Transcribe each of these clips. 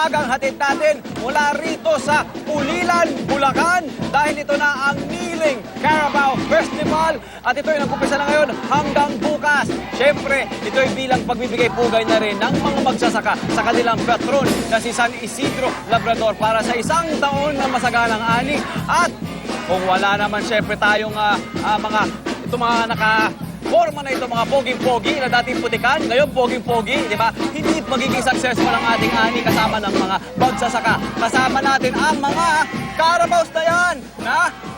karagdagang hatid natin mula rito sa Pulilan, Bulacan dahil ito na ang Kniling Carabao Festival at ito ay nag-umpisa na ngayon hanggang bukas. Siyempre, ito ay bilang pagbibigay pugay na rin ng mga magsasaka sa kanilang patron na si San Isidro Labrador para sa isang taon na masaganang ani. At kung wala naman siyempre tayong mga naka-forma na ito, mga poging-pogi na dating putikan, ngayon poging-pogi, di ba? Hindi magiging successful ang ating ani kasama ng mga magsasaka. Kasama natin ang mga Carabaos na yan na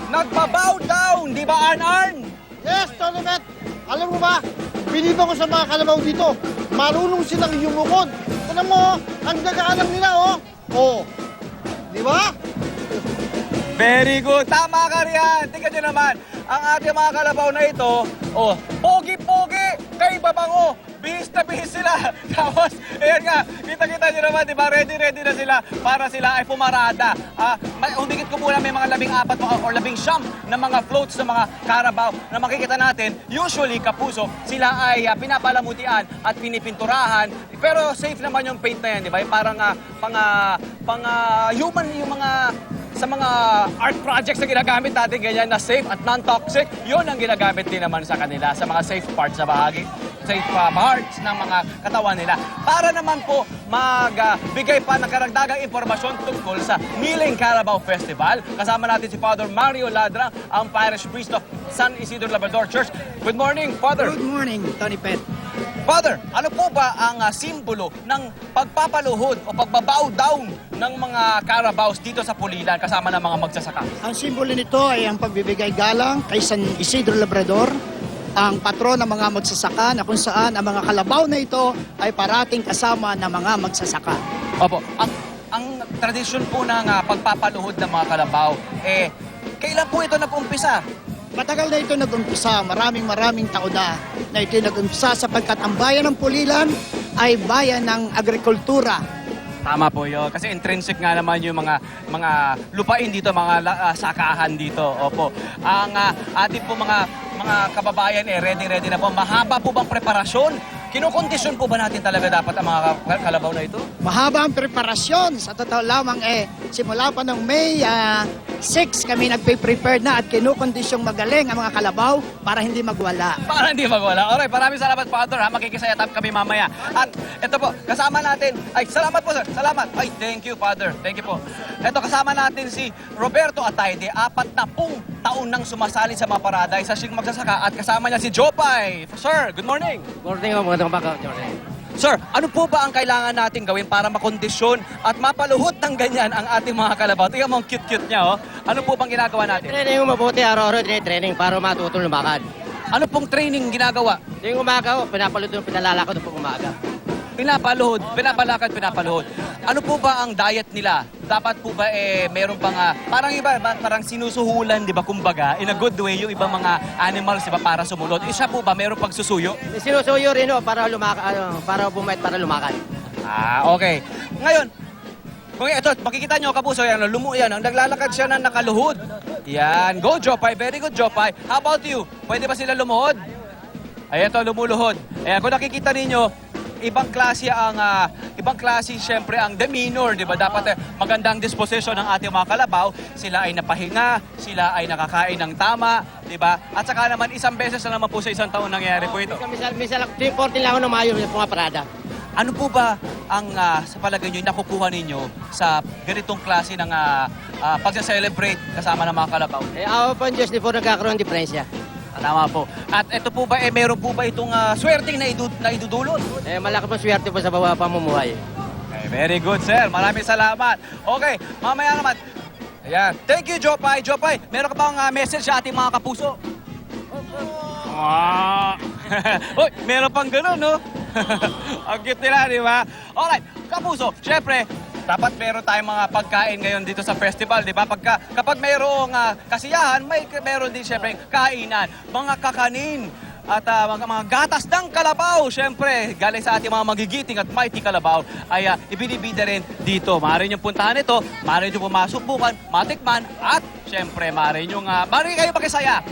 nagbabow down, di ba, Arn? Yes, Tony Bet! Alam mo ba, biniba ko sa mga kalabaw dito. Marunong silang yumukod. Tignan mo, ang gagaalang nila, oh. Oh, di ba? Very good. Tama ka riyan. Tingnan nyo naman, ang ating mga kalabaw na ito, oh, pogi-pogi, kay babango. Bihis na bihis sila. Tapos, ayan nga, kita-kita nyo naman, di ba? Ready na sila para sila ay pumarada. Umikit ko muna may mga 14 or 19 na mga floats ng mga Carabao na makikita natin. Usually, Kapuso, sila ay pinapalamutian at pinipinturahan. Pero safe naman yung paint na yan, di ba? Yung parang human yung mga sa mga art projects na ginagamit natin, ganyan na safe at non-toxic, yun ang ginagamit din naman sa kanila, sa mga safe parts na bahagi, safe parts ng mga katawan nila. Para naman po magbigay pa ng karagdagang impormasyon tungkol sa Kniling Carabao Festival, kasama natin si Father Mario Ladra, ang Parish Priest of San Isidro Labrador Church. Good morning, Father. Good morning, Tony Pet. Father, ano po ba ang simbolo ng pagpapaluhod o pagbabow down ng mga Carabaos dito sa Pulilan kasama ng mga magsasaka? Ang simbolo nito ay ang pagbibigay galang kay San Isidro Labrador, ang patron ng mga magsasaka na kung saan ang mga kalabaw na ito ay parating kasama ng mga magsasaka. Opo, ang tradisyon po ng pagpapaluhod ng mga Kalabaw, kailan po ito napumpisa? Matagal na ito nag-umpisa, maraming taon na ito nag-umpisa sapagkat ang bayan ng Pulilan ay bayan ng agrikultura. Tama po yun. Kasi intrinsic nga naman yung mga lupain dito, mga sakahan dito. Opo. Ang ating po mga kababayan, ready na po. Mahaba po bang preparasyon? Kinukondisyon po ba natin talaga dapat ang mga kalabaw na ito? Mahaba ang preparasyon. Sa totoo lamang simula pa ng May 6 kami nagpe-prepare na at kinukondisyong magaling ang mga kalabaw para hindi magwala. Para hindi magwala. Alright, maraming salamat, Father. Makikisaya kami mamaya. At ito po, kasama natin. Ay, salamat po, sir. Salamat. Ay, thank you, Father. Thank you po. Ito, kasama natin si Roberto Atayde. 40 taon nang sumasali sa mga parada. Isa siyang magsasaka at kasama niya si Jopay. Sir, good morning. Morning, magandang umaga. Sir, ano po ba ang kailangan natin gawin para makondisyon at mapaluhod ng ganyan ang ating mga kalabaw? Tingnan mo ang cute-cute niya, oh. Ano po bang ginagawa natin? Training mo mabuti, araw-araw training para matutong lumakad. Ano pong training ginagawa? Yung umaga, pinapalutong, pinalalakad po umaga. Pinapaluhod, pinapalakad, pinapaluhod. Ano po ba ang diet nila? Dapat po ba meron pang parang iba, parang sinusuhulan, di ba, kumbaga, in a good way, yung ibang mga animals, di ba, para sumunod. Siya po ba, meron pang susuyo? Sinusuyo rin para lumakad, para bumait, para lumakad. Okay. Ngayon, kung ito, makikita nyo, Kapuso, yan, yan, ang naglalakad siya na nakaluhod. Yan, go Jopay, very good Jopay. How about you? Pwede ba sila lumuhod? Ayan to, lumuluhod. Ayan, kung nakikita ninyo, ibang klase siyempre ang demeanor, di ba? Dapat magandang disposition ng ating mga kalabaw. Sila ay napahinga, sila ay nakakain ng tama, di ba? At saka naman isang beses na naman po sa isang taon nangyayari po ito. Minsan lang, 14 lang ako na mayo yung mga parada. Ano po ba ang sa palagay nyo nakukuha ninyo sa ganitong klase ng pagsa-celebrate kasama ng mga kalabaw? Ako po, Diyos, di po nagkakaroon ng diferensya. Tama po. At ito po ba, meron po ba itong swerteng na idudulot? Malaki po swerte po sa pamumuhay. Okay, very good, sir. Maraming salamat. Okay, mamaya naman. Ayan. Thank you, Jopay. Jopay, meron ka bang message sa ating mga kapuso? Uy, meron pang ganun, no? Ang cute nila, di ba? Alright, kapuso, syempre, dapat meron tayong mga pagkain ngayon dito sa festival, di ba? Kapag mayroong kasiyahan, meron din syempre kainan, mga kakanin, at mga gatas ng kalabaw, syempre, galing sa ating mga magigiting at mighty kalabaw, ay ibinibida rin dito. Maaari niyong puntahan ito, maaari niyong pumasok bukan, matikman, at syempre, maaari kayo makisaya